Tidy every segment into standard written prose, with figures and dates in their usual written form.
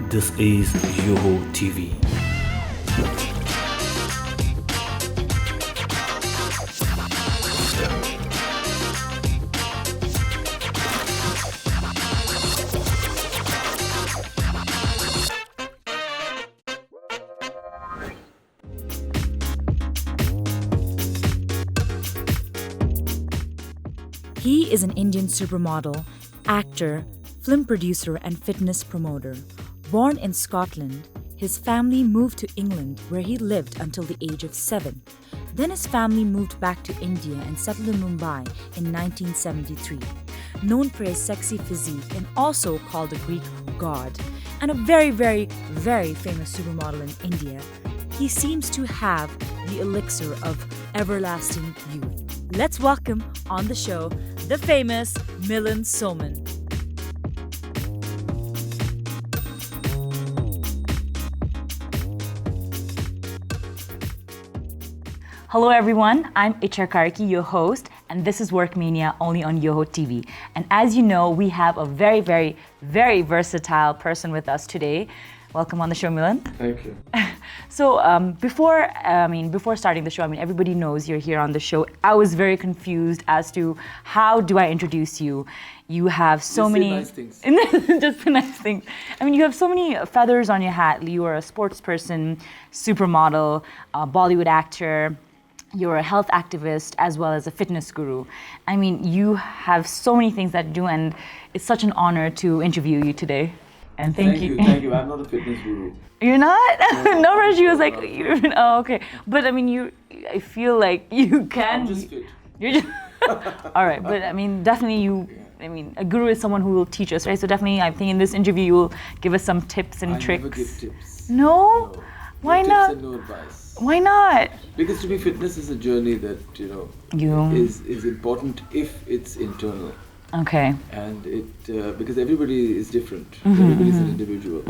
This is Yoho TV. He is an Indian supermodel, actor, film producer, and fitness promoter. Born in Scotland, his family moved to England where he lived until the age of 7. Then his family moved back to India and settled in Mumbai in 1973. Known for his sexy physique and also called a Greek god, and a very, very, very famous supermodel in India, he seems to have the elixir of everlasting youth. Let's welcome on the show the famous Milind Soman. Hello everyone, I'm Itchya Karki, your host, and this is Workmania only on Yoho TV. And as you know, we have a very, very, very versatile person with us today. Welcome on the show, Milind. Thank you. So before starting the show, everybody knows you're here on the show. I was very confused as to how do I introduce you. You have so many nice things. Just the nice things. You have so many feathers on your hat. You are a sports person, supermodel, a Bollywood actor. You're a health activist as well as a fitness guru. You have so many things that you do, and it's such an honor to interview you today. And thank you. Thank you. I'm not a fitness guru. You're not? No, Raji was like, oh, okay. But I feel like you can. I'm just fit. You're just, all right. But definitely you. A guru is someone who will teach us, right? So definitely, I think in this interview you will give us some tips and tricks. I never give tips. No? No. Why no not? Tips and no advice. Why not? Because to me, fitness is a journey that is important if it's internal. Okay. And because everybody is different. Everybody's an individual.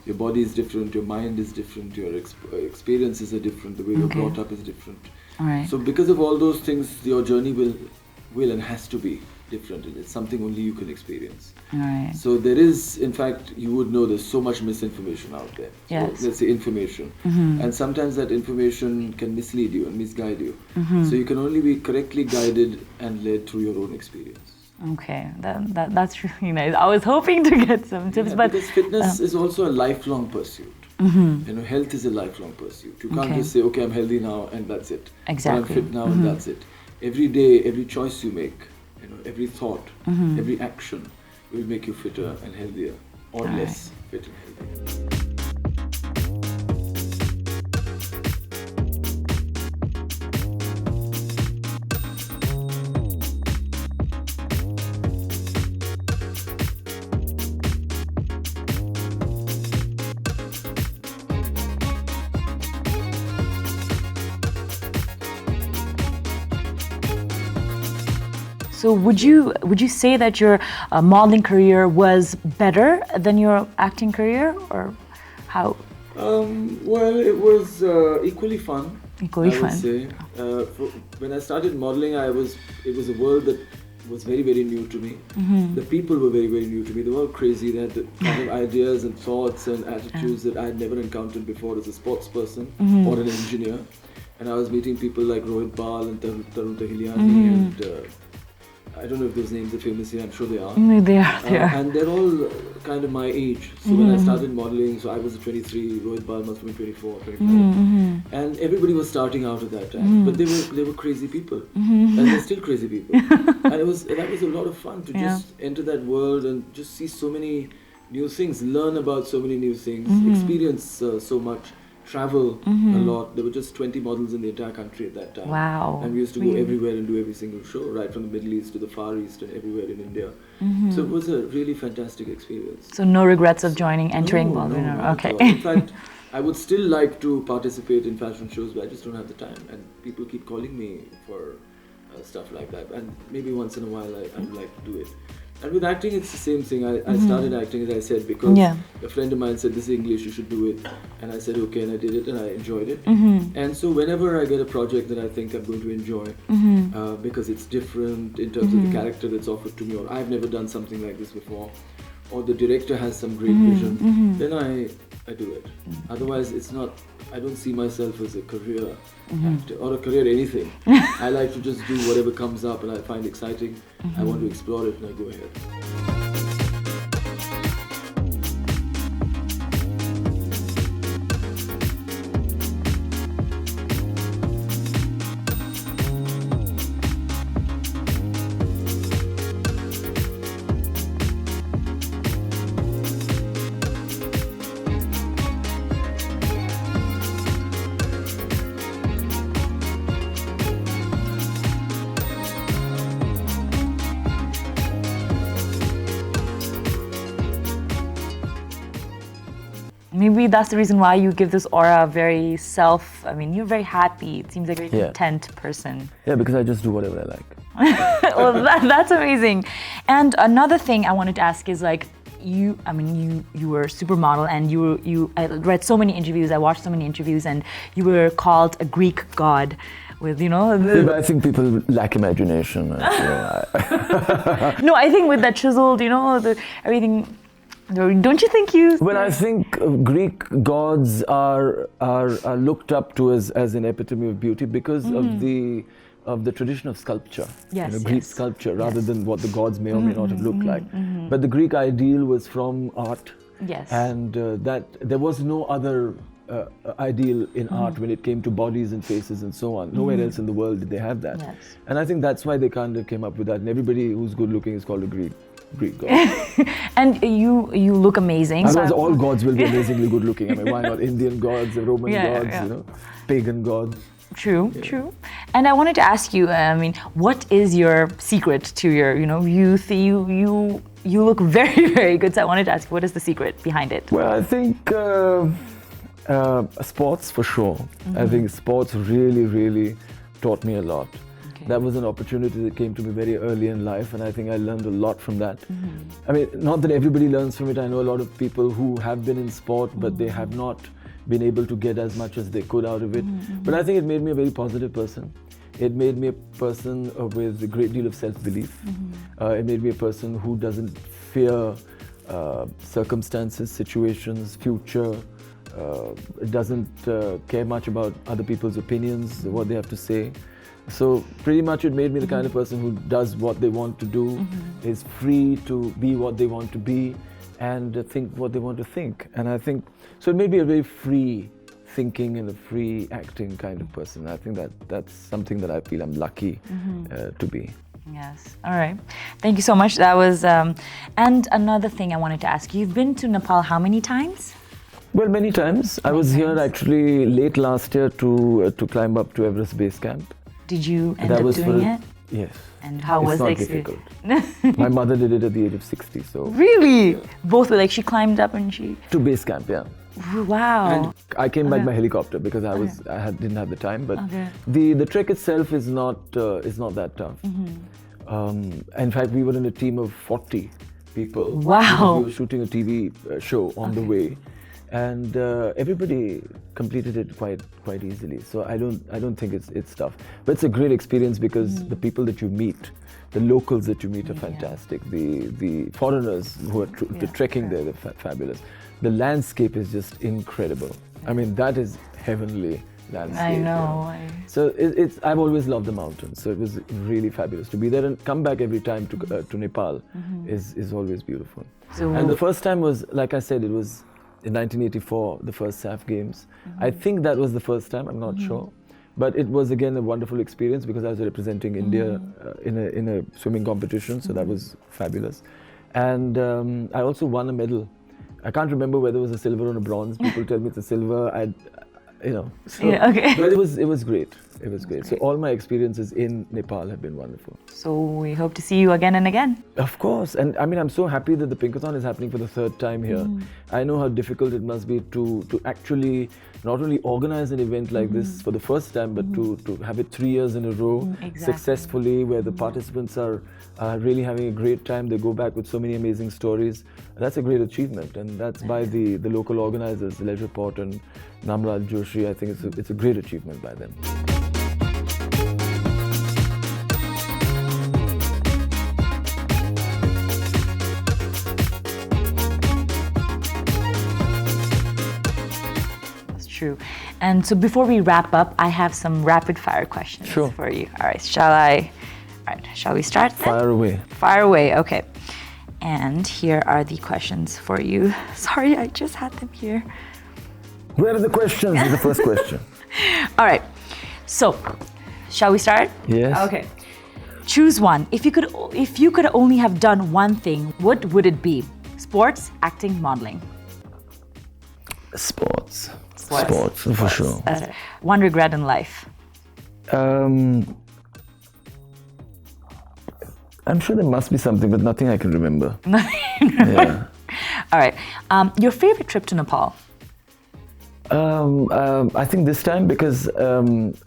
Your body is different. Your mind is different. Your experiences are different. The way you're brought up is different. All right. So because of all those things, your journey will and has to be different. It's something only you can experience. All right. So there is, in fact, you would know there's so much misinformation out there. Yes. So let's say information. And sometimes that information can mislead you and misguide you. So you can only be correctly guided and led through your own experience. Okay, that's really nice. I was hoping to get some tips, but because fitness is also a lifelong pursuit. Health is a lifelong pursuit. You can't just say, okay, I'm healthy now and that's it. Exactly. Or I'm fit now and that's it. Every day, every choice you make, every thought, every action will make you fitter and healthier, or less fit and healthy. So would you say that your modeling career was better than your acting career, or how? Well, it was equally fun. Equally fun. I would say. When I started modeling, it was a world that was very, very new to me. The people were very, very new to me. They were all crazy. They had the kind of ideas and thoughts and attitudes that I had never encountered before as a sports person or an engineer. And I was meeting people like Rohit Bal and Tarun Tahiliani and I don't know if those names are famous here, I'm sure they are. They are. And they're all kind of my age. So when I started modeling, so I was 23, Rohit Bal must have been 24, 25. And everybody was starting out at that time. But they were crazy people. And they're still crazy people. And that was a lot of fun to just enter that world and just see so many new things, learn about so many new things, experience so much. Travel a lot. There were just 20 models in the entire country at that time. Wow. And we used to go everywhere and do every single show, right from the Middle East to the Far East and everywhere in India. So it was a really fantastic experience. So no regrets of entering Bollywood? No, okay. In fact, I would still like to participate in fashion shows, but I just don't have the time. And people keep calling me for stuff like that. And maybe once in a while I would like to do it. And with acting, it's the same thing. I started acting, as I said, because a friend of mine said, this is English, you should do it. And I said, okay, and I did it, and I enjoyed it. And so whenever I get a project that I think I'm going to enjoy, because it's different in terms of the character that's offered to me, or I've never done something like this before, or the director has some great vision, then I do it. Otherwise, it's not, I don't see myself as a career actor, or a career anything. I like to just do whatever comes up and I find exciting. I want to explore it, and I go ahead. Maybe that's the reason why you give this aura very you're very happy. It seems like a very content person. Yeah, because I just do whatever I like. Well, that's amazing. And another thing I wanted to ask is you were a supermodel, and I read so many interviews, I watched so many interviews, and you were called a Greek god with, I think people lack imagination. No, I think with that chiseled, everything. Don't you think Well, I think Greek gods are looked up to as an epitome of beauty because of the tradition of sculpture. Greek sculpture, rather than what the gods may or may not have looked like. But the Greek ideal was from art. Yes. And that there was no other ideal in art when it came to bodies and faces and so on. Nowhere else in the world did they have that. Yes. And I think that's why they kind of came up with that. And everybody who's good looking is called a Greek god. And you look amazing. Otherwise, all gods will be amazingly good looking. I mean, why not Indian gods, Roman gods, pagan gods. True. And I wanted to ask you, what is your secret to your, youth? You look very, very good. So I wanted to ask you, what is the secret behind it? Well, I think sports for sure. I think sports really, really taught me a lot. That was an opportunity that came to me very early in life, and I think I learned a lot from that. I mean, not that everybody learns from it. I know a lot of people who have been in sport, but they have not been able to get as much as they could out of it. But I think it made me a very positive person. It made me a person with a great deal of self-belief. It made me a person who doesn't fear circumstances, situations, future. Doesn't care much about other people's opinions, what they have to say. So pretty much it made me the kind of person who does what they want to do, is free to be what they want to be, and think what they want to think. And I think, so it made me a very free thinking and a free acting kind of person. I think that's something that I feel I'm lucky to be. Yes. All right. Thank you so much. That was, and another thing I wanted to ask you, you've been to Nepal how many times? Well, many times. I was here actually late last year to climb up to Everest Base Camp. Did you end up doing it? Yes. And how was the experience? Difficult. My mother did it at the age of 60, so... Really? Yeah. Both were she climbed up and she... To base camp, yeah. Wow. And I came back by helicopter because didn't have the time, but the trek itself is not that tough. In fact, we were in a team of 40 people. Wow. We were shooting a TV show on the way. And everybody completed it quite easily. So I don't think it's tough. But it's a great experience because the people that you meet, the locals that you meet are fantastic. The foreigners who are trekking there, they're fabulous. The landscape is just incredible. I mean, that is heavenly landscape. I know. So I've always loved the mountains. So it was really fabulous to be there and come back every time to Nepal is always beautiful. And the first time was, like I said, it was in 1984, the first SAF Games. I think that was the first time, I'm not sure. But it was again a wonderful experience because I was representing India in a swimming competition, so that was fabulous. And I also won a medal. I can't remember whether it was a silver or a bronze. People tell me it's a silver. So, yeah, okay. But it was great. It was great. So all my experiences in Nepal have been wonderful. So we hope to see you again and again. Of course. And I mean, I'm so happy that the Pinkathon is happening for the third time here. I know how difficult it must be to actually not only organize an event like this for the first time, but to have it 3 years in a row successfully, where the participants are really having a great time. They go back with so many amazing stories. That's a great achievement, and that's by the local organizers, Leisure Port and Namraj Joshi. I think it's a great achievement by them. True. And so before we wrap up, I have some rapid fire questions for you. All right, shall we start then? Fire away. Fire away, okay. And here are the questions for you. Sorry, I just had them here. Where are the questions? Is the first question. All right. So, shall we start? Yes. Okay. Choose one. If you could only have done one thing, what would it be? Sports, acting, modeling. Sports, for sure. One regret in life. I'm sure there must be something, but nothing I can remember. Yeah. All right. Your favorite trip to Nepal? I think this time, because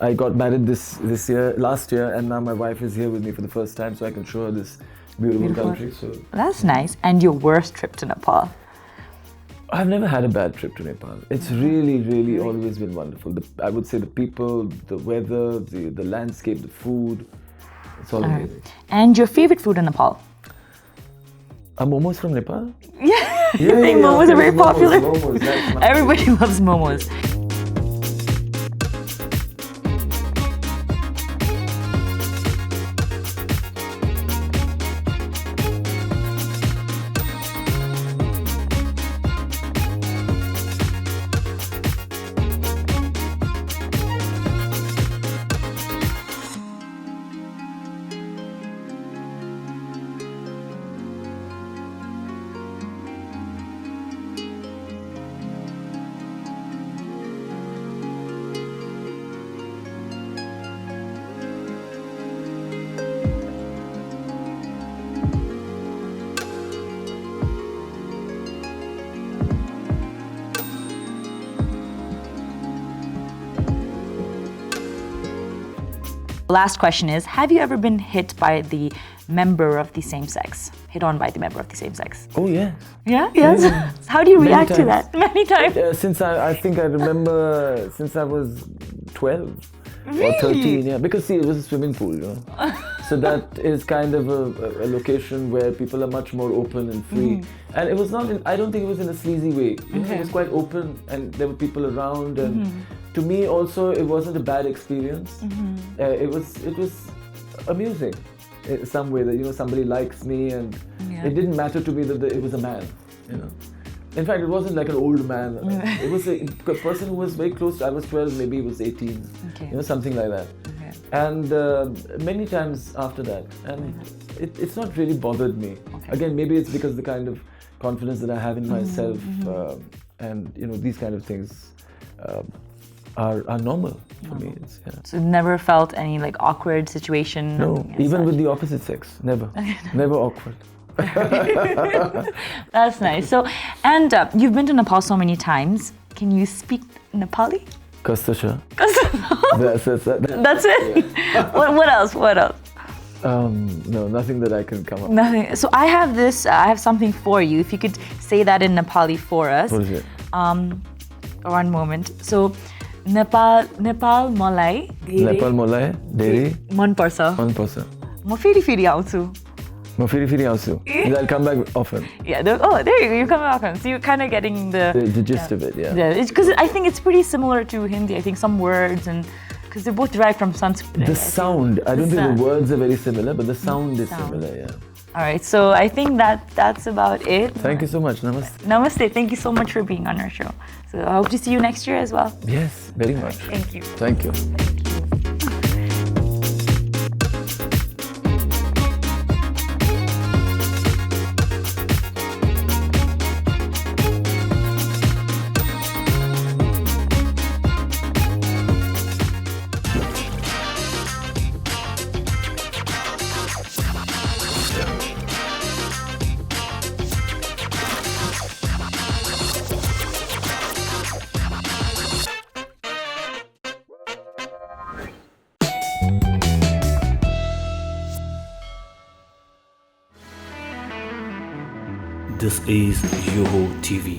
I got married last year, and now my wife is here with me for the first time, so I can show her this beautiful country. So that's nice. And your worst trip to Nepal? I've never had a bad trip to Nepal. It's really always been wonderful. I would say the people, the weather, the landscape, the food. It's all amazing. And your favorite food in Nepal? Are momos from Nepal? Yeah, I think momos are very popular. Everybody loves momos. Last question is, have you ever been hit by the member of the same sex? Hit on by the member of the same sex? Oh, yes. Yeah? Yes? How do you react to that? Many times? Since I think I remember since I was 12 or 13, yeah. Because see, it was a swimming pool, you know. So that is kind of a location where people are much more open and free. And it was not, I don't think it was in a sleazy way. It was quite open and there were people around, and to me also it wasn't a bad experience. It was amusing in some way that, you know, somebody likes me, and it didn't matter to me that it was a man, you know. In fact, it wasn't like an old man. It was a person who was very close. I was 12, maybe he was 18, you know, something like that. And many times after that, and it's not really bothered me. Again, maybe it's because the kind of confidence that I have in myself, and you know, these kind of things are normal for me. So never felt any like awkward situation? No, even with the opposite sex, never, never awkward. That's nice. So, and you've been to Nepal so many times. Can you speak Nepali? Kastasha. That's it? Yeah. What else? What else? No, nothing that I can come up with. Nothing. So I have something for you. If you could say that in Nepali for us. What is it? One moment. So, Nepal मलाई धेरै मन पर्छ म फेरि आउँछु म फेरि आउँछु. I'll come back often. Yeah, there you go. You come back often. So you're kind of getting the gist of it, yeah. Yeah, because I think it's pretty similar to Hindi. I think some words, and because they're both derived from Sanskrit. The sound. I don't think the words are very similar, but the sound is similar, yeah. All right, so I think that's about it. Thank you so much. Namaste. Namaste. Thank you so much for being on our show. So I hope to see you next year as well. Yes, very much. Thank you. Thank you. This is Yoho TV.